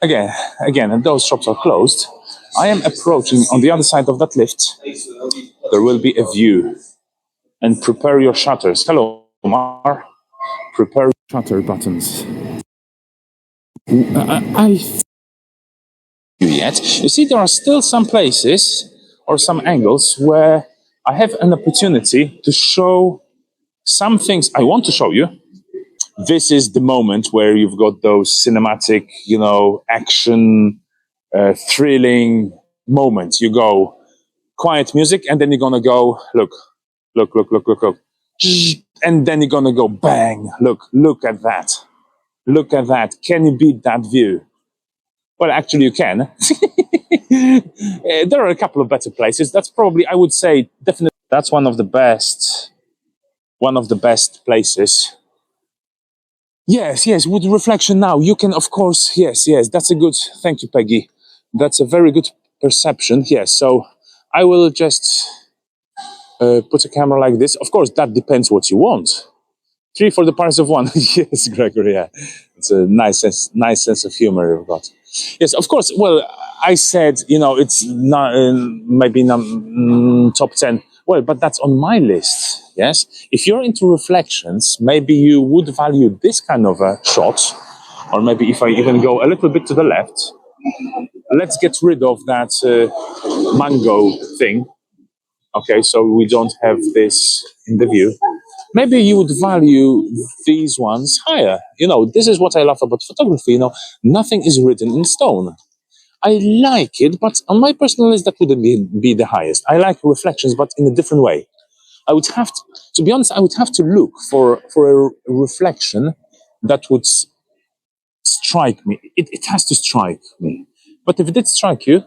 Again, and those shops are closed. I am approaching on the other side of that lift. There will be a view, and prepare your shutters. Hello, Mar. Prepare shutter buttons. I yet. You see, there are still some places or some angles where I have an opportunity to show some things I want to show you. This is the moment where you've got those cinematic, action, thrilling moments. You go quiet music, and then you're gonna go look, and then you're gonna go bang. Look at that. Look at that. Can you beat that view? Well, actually, you can. There are a couple of better places. That's probably, I would say, definitely, that's one of the best places. Yes, with reflection now, you can, of course, yes, that's a good, thank you, Peggy. That's a very good perception, yes. So I will just put a camera like this. Of course, that depends what you want. 3 for the price of 1. Yes, Gregory, yeah. It's a nice sense of humor you've got. Yes, of course. Well, I said, it's not maybe top 10. Well, but that's on my list. Yes, if you're into reflections, maybe you would value this kind of a shot, or maybe if I even go a little bit to the left, let's get rid of that mango thing. Okay, so we don't have this in the view. Maybe you would value these ones higher. This is what I love about photography. Nothing is written in stone. I like it, but on my personal list, that wouldn't be the highest. I like reflections, but in a different way. I would have to be honest, I would have to look for a reflection that would strike me. It has to strike me. But if it did strike you,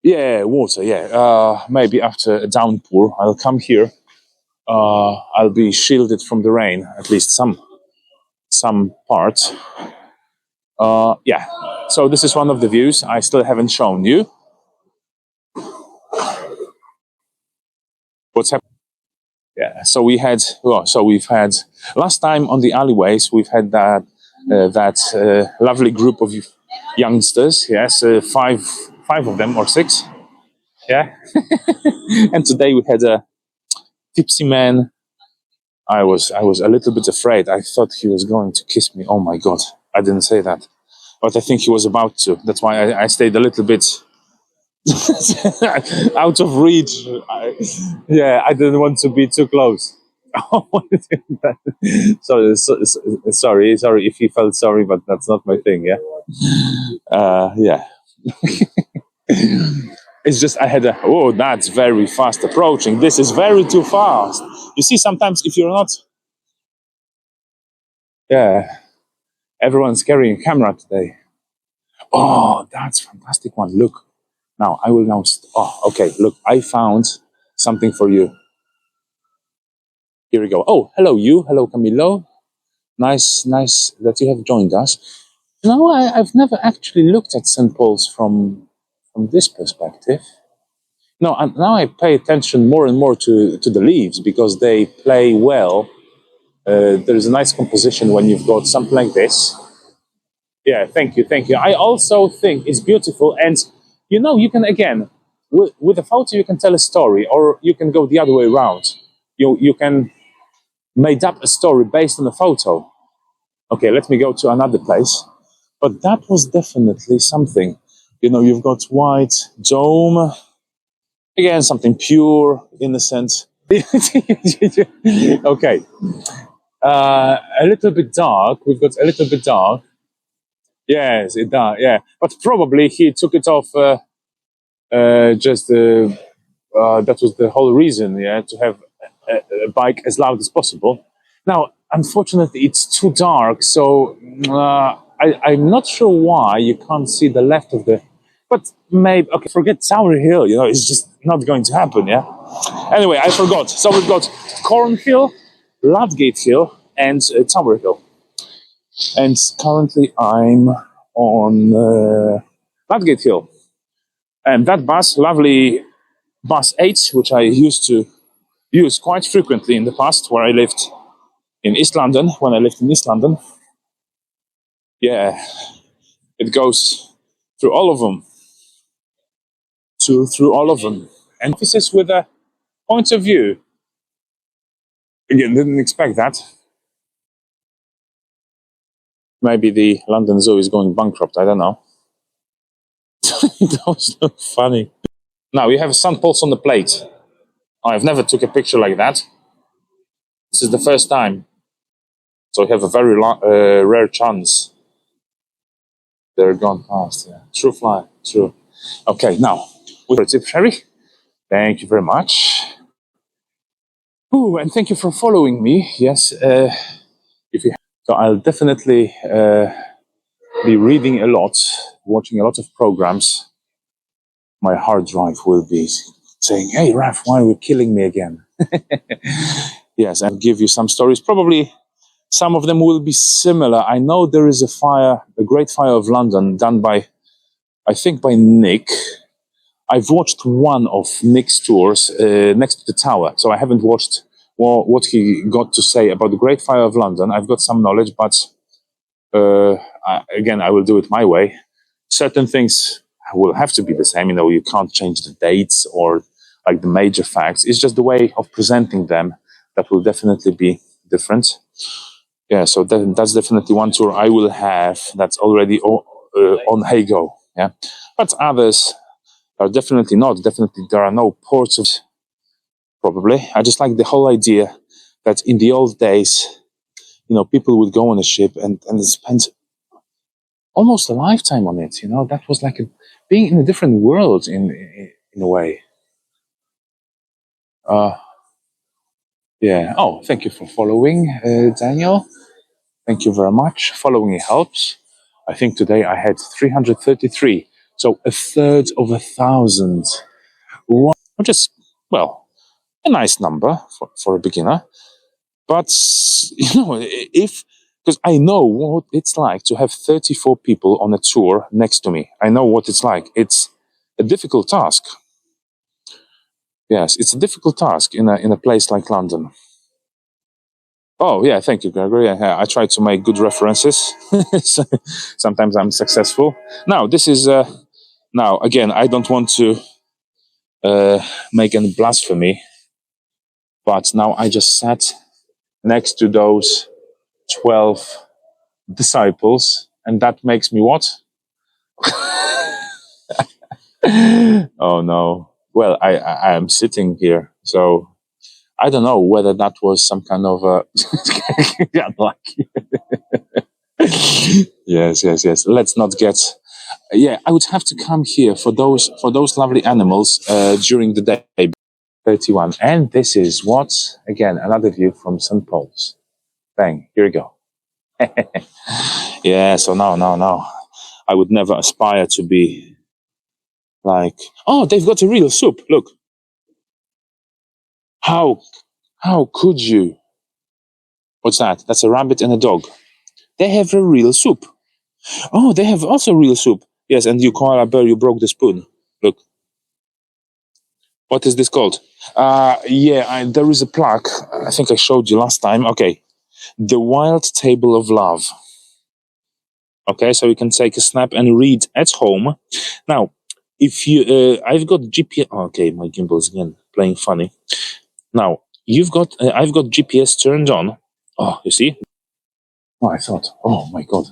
yeah, water, yeah. Maybe after a downpour, I'll come here. I'll be shielded from the rain, at least some part. Yeah. So this is one of the views I still haven't shown you. What's happening? Yeah. So we've had last time on the alleyways. We've had that lovely group of youngsters. Yes, five of them or 6. Yeah. And today we had a tipsy man. I was a little bit afraid. I thought he was going to kiss me. Oh my God, I didn't say that, but I think he was about to. That's why I stayed a little bit out of reach. I didn't want to be too close. Sorry if he felt sorry, but that's not my thing. Yeah. It's just I had that's very fast approaching. This is very too fast. You see, sometimes if you're not, yeah, everyone's carrying a camera today. Oh, that's a fantastic one. Look, now I will now. Okay. Look, I found something for you. Here we go. Oh, hello, you. Hello, Camilo. Nice that you have joined us. No, I've never actually looked at St. Paul's from this perspective. No, and now I pay attention more and more to the leaves because they play well. There's a nice composition when you've got something like this. Yeah, thank you. I also think it's beautiful, and you can again with a photo you can tell a story, or you can go the other way around. You can make up a story based on a photo. Okay, let me go to another place, but that was definitely something. You've got white dome. Again, something pure, innocent. Okay. A little bit dark. We've got a little bit dark. Yes, it does. Yeah, but probably he took it off. Just that was the whole reason. Yeah, to have a bike as loud as possible. Now, unfortunately, it's too dark, so I'm not sure why you can't see the left of the. But maybe okay. Forget Tower Hill. It's just not going to happen. Yeah. Anyway, I forgot. So we've got Cornhill, Ludgate Hill, and Tower Hill. And currently I'm on Ludgate Hill. And that bus, lovely bus 8, which I used to use quite frequently in the past where I lived in East London, when I lived in East London. Yeah. It goes through all of them, through all of them. And offices with a point of view. Again, didn't expect that. Maybe the London Zoo is going bankrupt. I don't know. Those look funny. Now we have St. Paul's on the plate. I've never took a picture like that. This is the first time. So we have a very rare chance. They're gone past. Yeah. True fly. True. Okay, now with a tip, Sherry. Thank you very much. Ooh, and thank you for following me. Yes. So I'll definitely be reading a lot, watching a lot of programs. My hard drive will be saying, "Hey, Raf, why are you killing me again?" Yes, I'll give you some stories. Probably some of them will be similar. I know there is a Great Fire of London, done by, I think, by Nick. I've watched one of Nick's tours next to the tower, so I haven't watched what he got to say about the Great Fire of London. I've got some knowledge, but again, I will do it my way. Certain things will have to be the same. You can't change the dates or like the major facts. It's just the way of presenting them that will definitely be different. Yeah, so that's definitely one tour I will have that's already on Heygo. Yeah, but others are definitely not. Definitely, there are no ports of. Probably, I just like the whole idea that in the old days, people would go on a ship and spend almost a lifetime on it. That was like being in a different world in a way. Yeah. Oh, thank you for following, Daniel. Thank you very much. Following helps. I think today I had 333, so a third of 1,000. Which is, well, a nice number for a beginner. But because I know what it's like to have 34 people on a tour next to me. I know what it's like. It's a difficult task. Yes, it's a difficult task in a place like London. Oh, yeah, thank you, Gregory. I try to make good references. Sometimes I'm successful. Now, this is... now, again, I don't want to make any blasphemy, but now I just sat next to those 12 disciples, and that makes me what? Oh, no. Well, I am sitting here, so... I don't know whether that was some kind of unlucky. Yes. Let's not get. Yeah, I would have to come here for those lovely animals during the day. 31, and this is what again another view from St. Paul's. Bang! Here we go. Yeah. So no. I would never aspire to be like. Oh, they've got a real soup. Look. How could you? What's that? That's a rabbit and a dog. They have a real soup. Oh, they have also real soup. Yes, and you koala bear, you broke the spoon. Look. What is this called? There is a plaque. I think I showed you last time. Okay. The Wild Table of Love. Okay, so you can take a snap and read at home. Now, if you, I've got GPS. Okay, my gimbal is again playing funny. Now, I've got GPS turned on. Oh, you see? Oh, I thought, oh my God.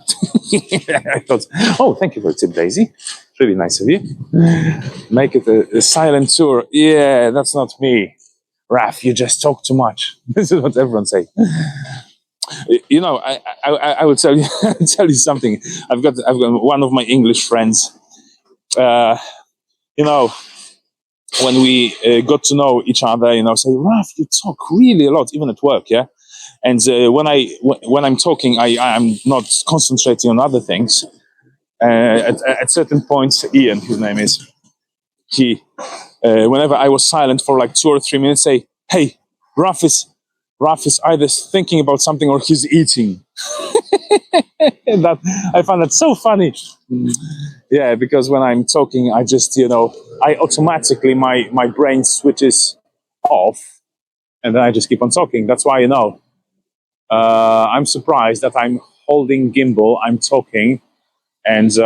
I thought, oh, thank you for the tip, Daisy. It's really nice of you. Make it a silent tour. Yeah, that's not me. Raf, you just talk too much. This is what everyone say. I will tell you, tell you something. I've got one of my English friends. When we got to know each other, say, Raf, you talk really a lot, even at work, yeah. And when I'm talking, I'm not concentrating on other things. At certain points, Ian, his name is, he, whenever I was silent for like 2 or 3 minutes, say, "Hey, Raf is either thinking about something or he's eating." That I found that so funny. Yeah, because when I'm talking, I just I automatically my brain switches off, and then I just keep on talking. That's why I'm surprised that I'm holding gimbal, I'm talking, And